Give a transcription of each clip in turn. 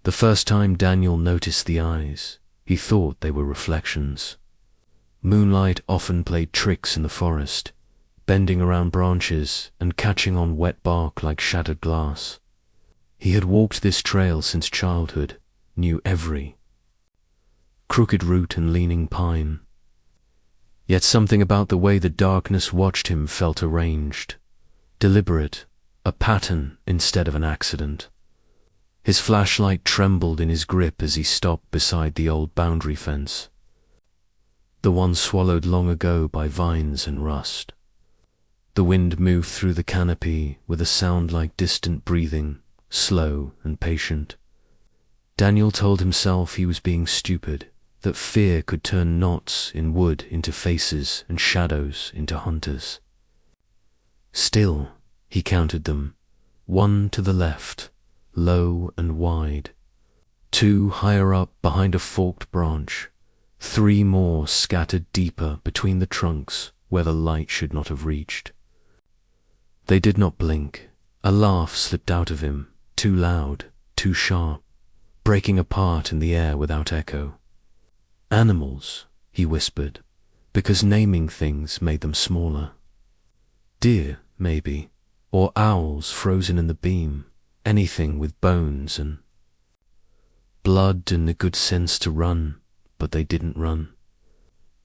The first time Daniel noticed the eyes, he thought they were reflections. Moonlight often played tricks in the forest, bending around branches and catching on wet bark like shattered glass. He had walked this trail since childhood, knew every crooked root and leaning pine. Yet something about the way the darkness watched him felt arranged, deliberate, a pattern instead of an accident. His flashlight trembled in his grip as he stopped beside the old boundary fence, the one swallowed long ago by vines and rust. The wind moved through the canopy with a sound like distant breathing, slow and patient. Daniel told himself he was being stupid, that fear could turn knots in wood into faces and shadows into hunters. Still, he counted them, 1 to the left, low and wide, 2 higher up behind a forked branch, 3 more scattered deeper between the trunks where the light should not have reached. They did not blink. A laugh slipped out of him, too loud, too sharp, breaking apart in the air without echo. Animals, he whispered, because naming things made them smaller. Deer, maybe, or owls frozen in the beam, anything with bones and blood and the good sense to run, but they didn't run.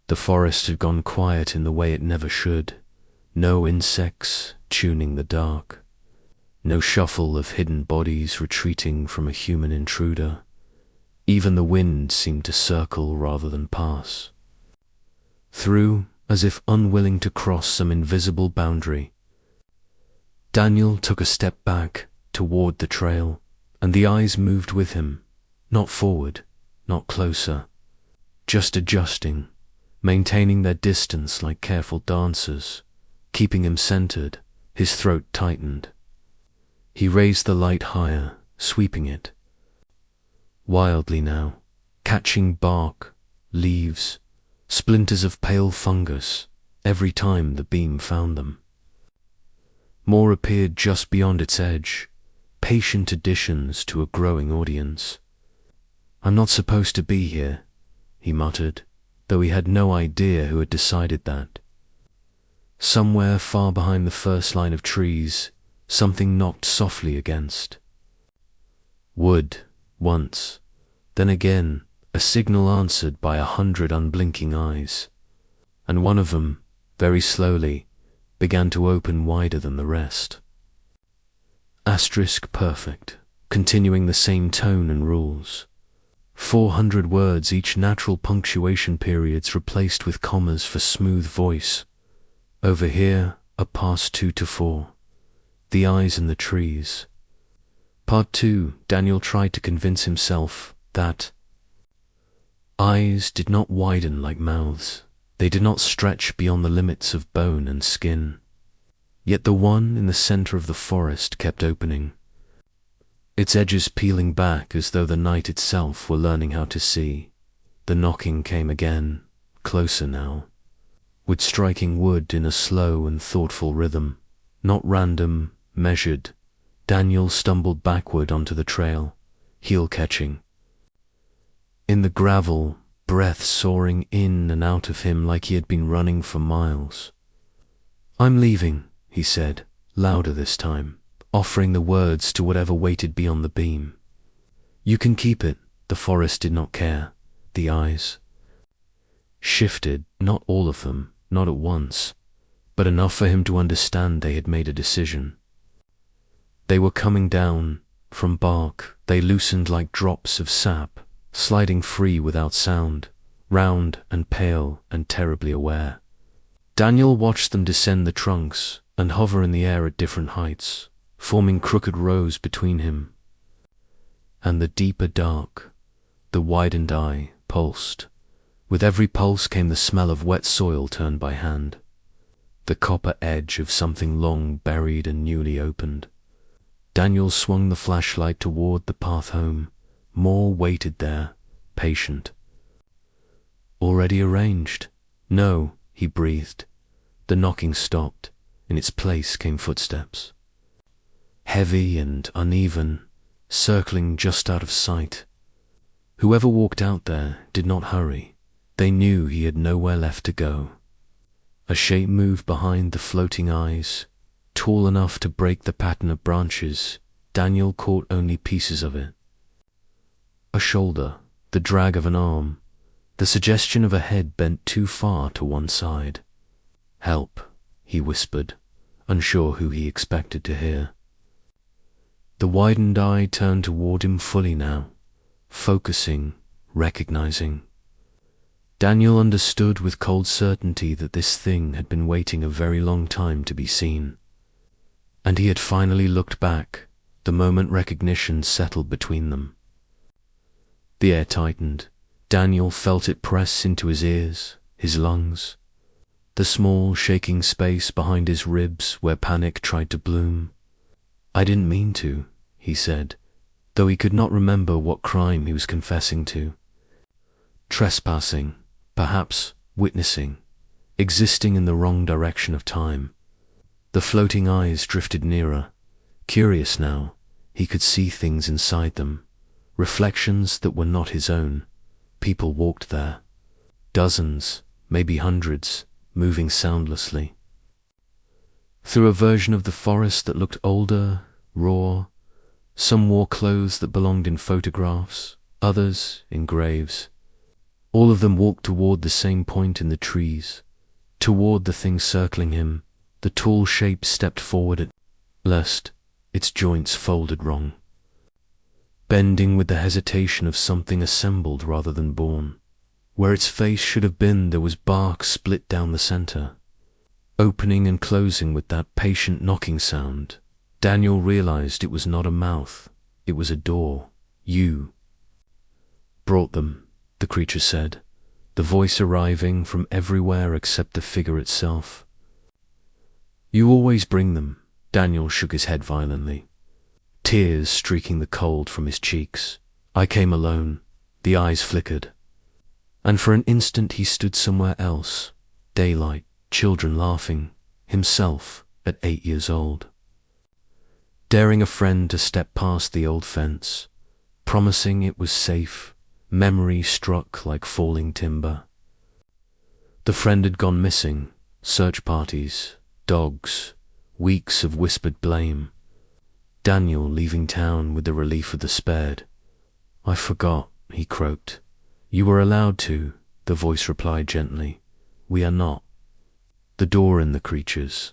The forest had gone quiet in the way it never should. No insects tuning the dark. No shuffle of hidden bodies retreating from a human intruder. Even the wind seemed to circle rather than pass through, as if unwilling to cross some invisible boundary. Daniel took a step back toward the trail, and the eyes moved with him, not forward, not closer, just adjusting, maintaining their distance like careful dancers, keeping him centered, his throat tightened. He raised the light higher, sweeping it. Wildly now, catching bark, leaves, splinters of pale fungus, every time the beam found them. More appeared just beyond its edge, patient additions to a growing audience. "I'm not supposed to be here," he muttered, though he had no idea who had decided that. Somewhere far behind the first line of trees, something knocked softly against. Wood, once, then again, a signal answered by 100 unblinking eyes, and one of them, very slowly, began to open wider than the rest. Asterisk perfect, continuing the same tone and rules. 400 words, each natural punctuation periods replaced with commas for smooth voice. Over here, a past 2 to 4. The eyes in the trees. Part 2, Daniel tried to convince himself that eyes did not widen like mouths. They did not stretch beyond the limits of bone and skin. Yet the one in the center of the forest kept opening, its edges peeling back as though the night itself were learning how to see. The knocking came again, closer now, with striking wood in a slow and thoughtful rhythm, not random, measured. Daniel stumbled backward onto the trail, heel catching. In the gravel, breath soaring in and out of him like he had been running for miles. "I'm leaving," he said, louder this time, offering the words to whatever waited beyond the beam. "You can keep it." The forest did not care. The eyes shifted, not all of them, not at once, but enough for him to understand they had made a decision. They were coming down from bark. They loosened like drops of sap, sliding free without sound, round and pale and terribly aware. Daniel watched them descend the trunks and hover in the air at different heights, forming crooked rows between him and the deeper dark. The widened eye pulsed. With every pulse came the smell of wet soil turned by hand, the copper edge of something long buried and newly opened. Daniel swung the flashlight toward the path home. More waited there, patient. "Already arranged?" "No," he breathed. The knocking stopped. In its place came footsteps. Heavy and uneven, circling just out of sight. Whoever walked out there did not hurry. They knew he had nowhere left to go. A shape moved behind the floating eyes, tall enough to break the pattern of branches. Daniel caught only pieces of it. A shoulder, the drag of an arm, the suggestion of a head bent too far to one side. "Help," he whispered, unsure who he expected to hear. The widened eye turned toward him fully now, focusing, recognizing. Daniel understood with cold certainty that this thing had been waiting a very long time to be seen. And he had finally looked back, the moment recognition settled between them. The air tightened. Daniel felt it press into his ears, his lungs, the small shaking space behind his ribs where panic tried to bloom. "I didn't mean to," he said, though he could not remember what crime he was confessing to. Trespassing, perhaps witnessing, existing in the wrong direction of time. The floating eyes drifted nearer. Curious now, he could see things inside them, reflections that were not his own. People walked there. Dozens, maybe hundreds, moving soundlessly. Through a version of the forest that looked older, raw. Some wore clothes that belonged in photographs, others in graves. All of them walked toward the same point in the trees, toward the thing circling him. The tall shape stepped forward at last, its joints folded wrong, bending with the hesitation of something assembled rather than born. Where its face should have been, there was bark split down the center, opening and closing with that patient knocking sound. Daniel realized it was not a mouth, it was a door. "You brought them," the creature said, the voice arriving from everywhere except the figure itself. "You always bring them." Daniel shook his head violently, tears streaking the cold from his cheeks. "I came alone." The eyes flickered, and for an instant he stood somewhere else. Daylight, children laughing, himself at 8 years old. Daring a friend to step past the old fence, promising it was safe. Memory struck like falling timber. The friend had gone missing. Search parties, dogs, weeks of whispered blame. Daniel leaving town with the relief of the spared. "I forgot," he croaked. "You were allowed to," the voice replied gently. "We are not." The door in the creature's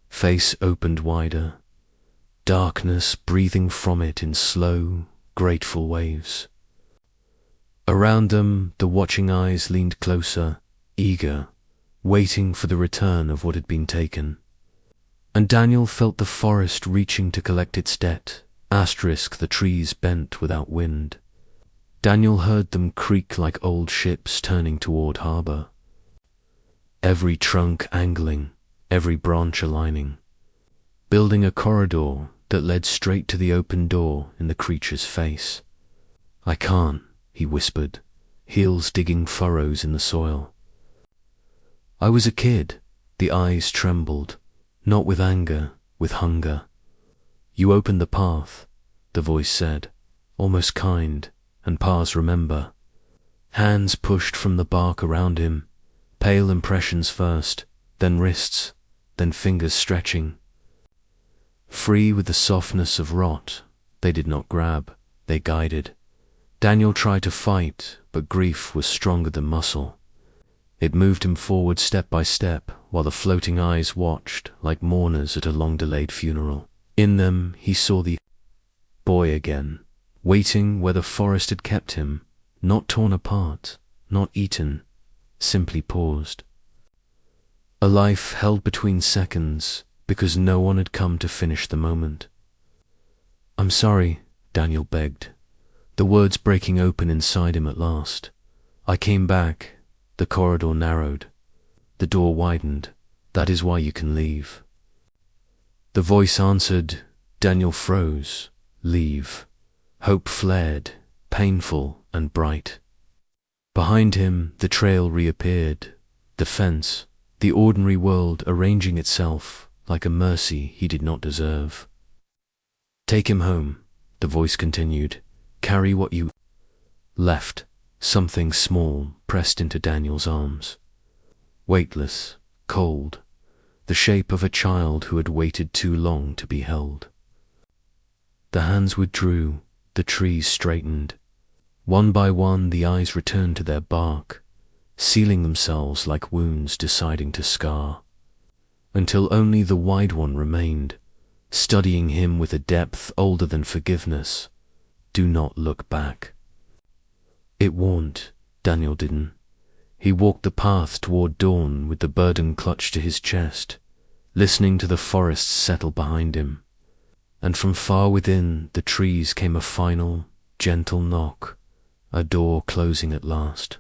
face opened wider, darkness breathing from it in slow, grateful waves. Around them, the watching eyes leaned closer, eager, waiting for the return of what had been taken. And Daniel felt the forest reaching to collect its debt, the trees bent without wind. Daniel heard them creak like old ships turning toward harbor, every trunk angling, every branch aligning, building a corridor that led straight to the open door in the creature's face. "I can't," he whispered, heels digging furrows in the soil. "I was a kid." The eyes trembled, not with anger, with hunger. "You opened the path," the voice said, almost kind, "and paths remember." Hands pushed from the bark around him, pale impressions first, then wrists, then fingers stretching. Free with the softness of rot, they did not grab, they guided. Daniel tried to fight, but grief was stronger than muscle. It moved him forward step by step, while the floating eyes watched like mourners at a long-delayed funeral. In them he saw the boy again, waiting where the forest had kept him, not torn apart, not eaten, simply paused. A life held between seconds, because no one had come to finish the moment. "I'm sorry," Daniel begged, the words breaking open inside him at last. "I came back." The corridor narrowed. The door widened. "That is why you can leave." The voice answered. Daniel froze. Leave. Hope flared, painful and bright. Behind him, the trail reappeared. The fence, the ordinary world arranging itself like a mercy he did not deserve. "Take him home," the voice continued. Carry what you left. Something small pressed into Daniel's arms. Weightless, cold, the shape of a child who had waited too long to be held. The hands withdrew, the trees straightened. One by one the eyes returned to their bark, sealing themselves like wounds deciding to scar, until only the wide one remained, studying him with a depth older than forgiveness. Do not look back. It warned. Daniel didn't. He walked the path toward dawn with the burden clutched to his chest, listening to the forest settle behind him. And from far within the trees came a final, gentle knock, a door closing at last.